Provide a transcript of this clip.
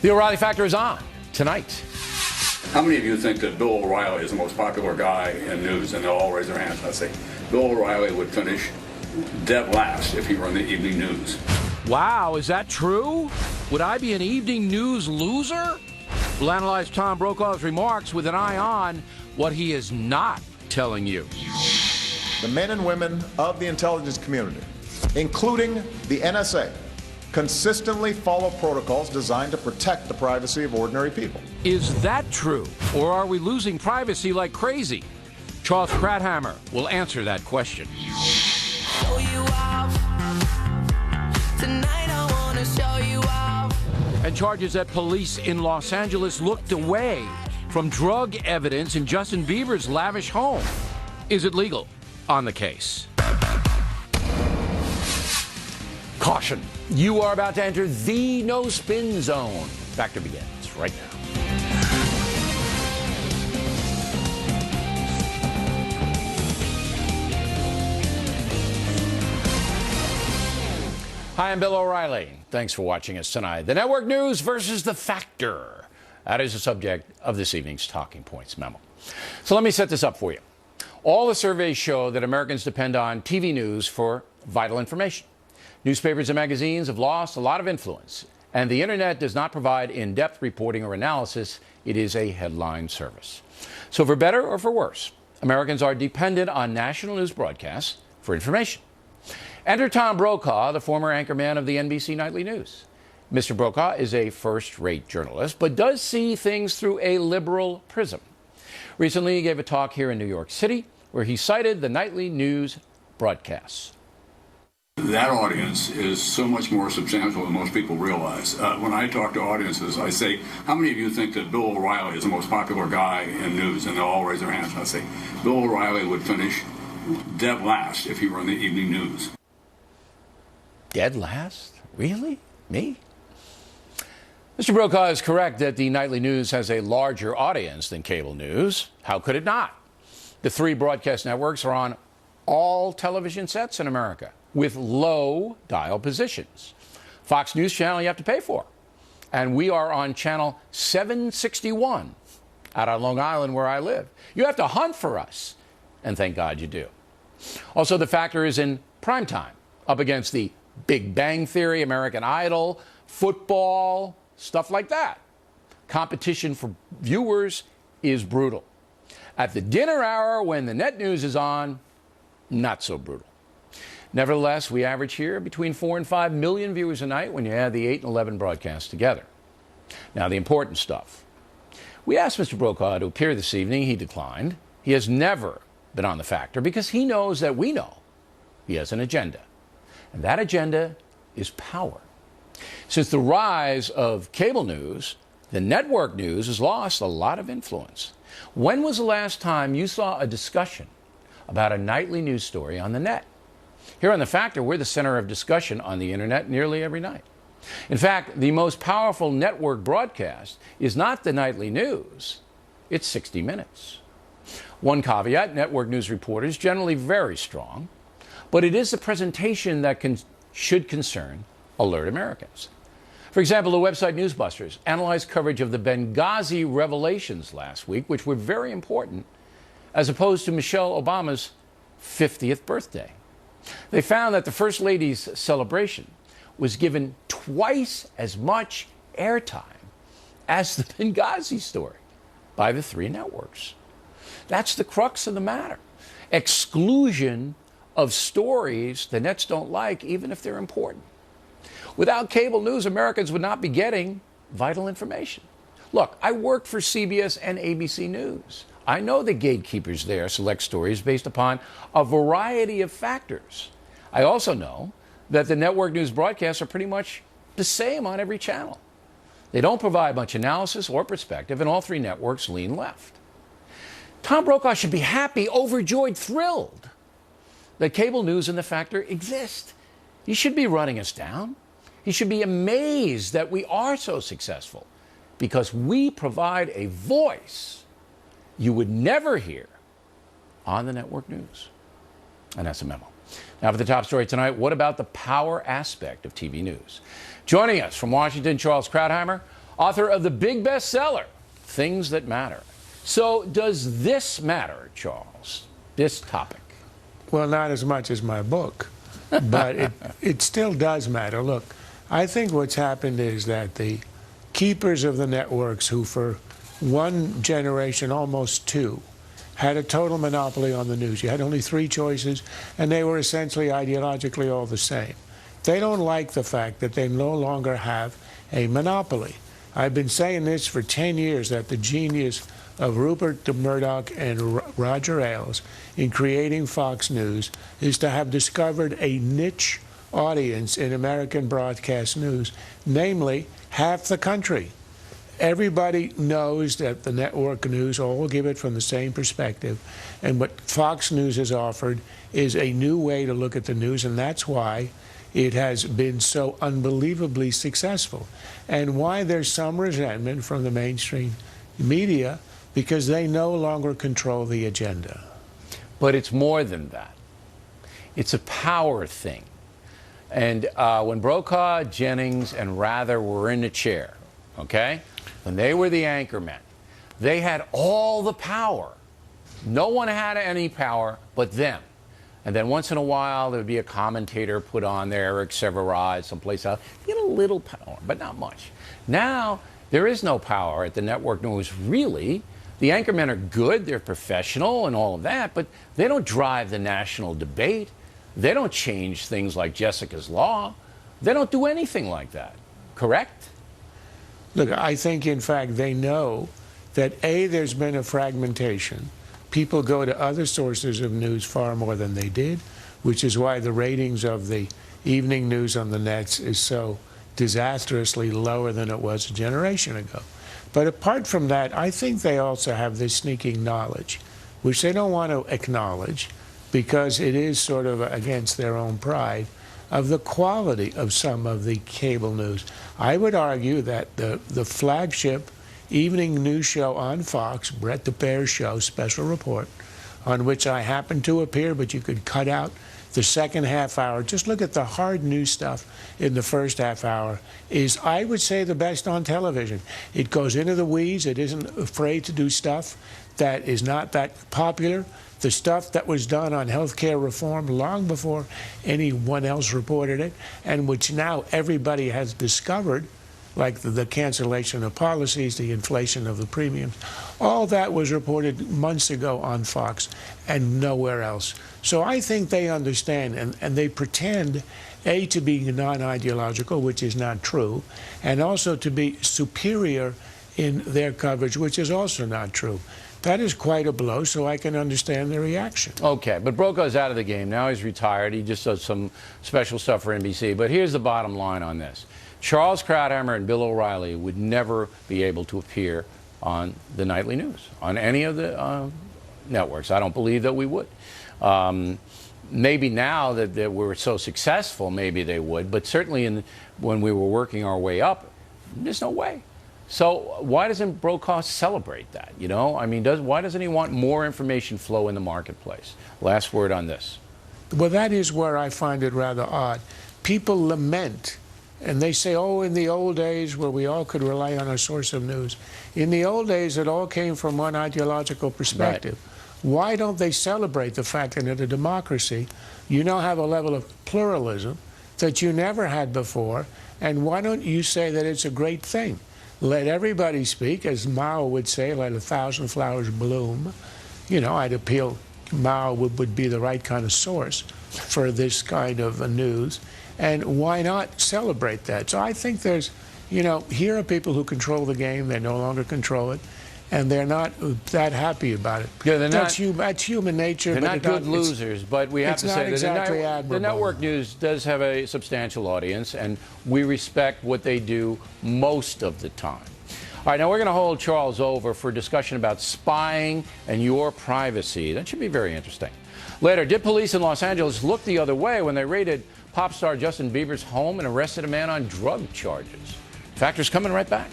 The O'Reilly Factor is on tonight. How many of you think that Bill O'Reilly is the most popular guy in news? And they'll all raise their hands. I say, Bill O'Reilly would finish dead last if he were in the evening news. Wow, is that true? Would I be an evening news loser? We'll analyze Tom Brokaw's remarks with an eye on what he is not telling you. The men and women of the intelligence community, including the NSA, consistently follow protocols designed to protect the privacy of ordinary people. Is that true? Or are we losing privacy like crazy? Charles Krauthammer will answer that question. Show you off. Tonight I want to show you off. And charges that police in Los Angeles looked away from drug evidence in Justin Bieber's lavish home. Is it legal? On the case. Caution. You are about to enter the no-spin zone. Factor begins right now. Hi, I'm Bill O'Reilly. Thanks for watching us tonight. The network news versus the factor. That is the subject of this evening's Talking Points memo. So let me set this up for you. All the surveys show that Americans depend on TV news for vital information. Newspapers and magazines have lost a lot of influence, and the internet does not provide in-depth reporting or analysis. It is a headline service. So for better or for worse, Americans are dependent on national news broadcasts for information. Enter Tom Brokaw, the former anchorman of the NBC Nightly News. Mr. Brokaw is a first-rate journalist, but does see things through a liberal prism. Recently, he gave a talk here in New York City where he cited the nightly news broadcasts. That audience is so much more substantial than most people realize. When I talk to audiences, I say, how many of you think that Bill O'Reilly is the most popular guy in news? And they'll all raise their hands. I say, Bill O'Reilly would finish dead last if he were in the evening news. Dead last? Really? Me? Mr. Brokaw is correct that the nightly news has a larger audience than cable news. How could it not? The three broadcast networks are on all television sets in America with low dial positions. Fox News Channel you have to pay for. And we are on channel 761 out on Long Island where I live. You have to hunt for us. And thank God you do. Also, the factor is in prime time, up against the Big Bang Theory, American Idol, football, stuff like that. Competition for viewers is brutal. At the dinner hour, when the net news is on, not so brutal. Nevertheless, we average here between 4 and 5 million viewers a night when you add the 8 and 11 broadcasts together. Now, the important stuff. We asked Mr. Brokaw to appear this evening. He declined. He has never been on the factor because he knows that we know he has an agenda. And that agenda is power. Since the rise of cable news, the network news has lost a lot of influence. When was the last time you saw a discussion about a nightly news story on the net? Here on The Factor, we're the center of discussion on the internet nearly every night. In fact, the most powerful network broadcast is not the nightly news, it's 60 Minutes. One caveat, network news reporters generally very strong, but it is the presentation that should concern alert Americans. For example, the website Newsbusters analyzed coverage of the Benghazi revelations last week, which were very important, as opposed to Michelle Obama's 50th birthday. They found that the First Lady's celebration was given twice as much airtime as the Benghazi story by the three networks. That's the crux of the matter. Exclusion of stories the nets don't like, even if they're important. Without cable news, Americans would not be getting vital information. Look, I worked for CBS and ABC News. I know the gatekeepers there select stories based upon a variety of factors. I also know that the network news broadcasts are pretty much the same on every channel. They don't provide much analysis or perspective, and all three networks lean left. Tom Brokaw should be happy, overjoyed, thrilled that cable news and the factor exist. He should be running us down. He should be amazed that we are so successful because we provide a voice you would never hear on the network news. And that's a memo. Now for the top story tonight, what about the power aspect of TV news? Joining us from Washington, Charles Krauthammer, author of the big bestseller, Things That Matter. So does this matter, Charles, this topic? Well, not as much as my book, but it still does matter. Look, I think what's happened is that the keepers of the networks, who for one generation, almost two, had a total monopoly on the news. You had only three choices, and they were essentially ideologically all the same. They don't like the fact that they no longer have a monopoly. I've been saying this for 10 years, that the genius of Rupert Murdoch and Roger Ailes in creating Fox News is to have discovered a niche audience in American broadcast news, namely half the country. Everybody knows that the network news all give it from the same perspective, and what Fox News has offered is a new way to look at the news, and that's why it has been so unbelievably successful, and why there's some resentment from the mainstream media, because they no longer control the agenda. But it's more than that. It's a power thing. And when Brokaw, Jennings, and Rather were in the chair, okay, when they were the anchormen, they had all the power. No one had any power but them. And then once in a while, there would be a commentator put on there, Eric Severide, someplace else. You get a little power, but not much. Now, there is no power at the network news, really. The anchormen are good, they're professional and all of that, but they don't drive the national debate. They don't change things like Jessica's Law. They don't do anything like that. Correct? Look, I think, in fact, they know that, A, there's been a fragmentation. People go to other sources of news far more than they did, which is why the ratings of the evening news on the nets is so disastrously lower than it was a generation ago. But apart from that, I think they also have this sneaking knowledge, which they don't want to acknowledge because it is sort of against their own pride, of the quality of some of the cable news. I would argue that the flagship evening news show on Fox, Brett the Bear's show, Special Report, on which I happen to appear, but you could cut out the second half hour. Just look at the hard news stuff in the first half hour, is, I would say, the best on television. It goes into the weeds. It isn't afraid to do stuff that is not that popular. The stuff that was done on health care reform long before anyone else reported it, and which now everybody has discovered, like the cancellation of policies, the inflation of the premiums, all that was reported months ago on Fox and nowhere else. So I think they understand, and they pretend, A, to be non-ideological, which is not true, and also to be superior in their coverage, which is also not true. That is quite a blow, so I can understand the reaction. Okay, but Brokaw's out of the game. Now he's retired. He just does some special stuff for NBC. But here's the bottom line on this. Charles Krauthammer and Bill O'Reilly would never be able to appear on the nightly news, on any of the networks. I don't believe that we would. Maybe now that we're so successful, maybe they would, but certainly when we were working our way up, there's no way. So why doesn't Brokaw celebrate that, you know? I mean, why doesn't he want more information flow in the marketplace? Last word on this. Well, that is where I find it rather odd. People lament, and they say, oh, in the old days where we all could rely on a source of news. In the old days, it all came from one ideological perspective. Right. Why don't they celebrate the fact that in a democracy, you now have a level of pluralism that you never had before, and why don't you say that it's a great thing? Let everybody speak, as Mao would say, let 1,000 flowers bloom. You know, I'd appeal, Mao would be the right kind of source for this kind of news. And why not celebrate that? So I think there's, you know, here are people who control the game. They no longer control it. And they're not that happy about it. Yeah, that's human nature. They're not good losers, but we have to say that the network news does have a substantial audience, and we respect what they do most of the time. All right, now we're going to hold Charles over for a discussion about spying and your privacy. That should be very interesting. Later, did police in Los Angeles look the other way when they raided pop star Justin Bieber's home and arrested a man on drug charges? Factors coming right back.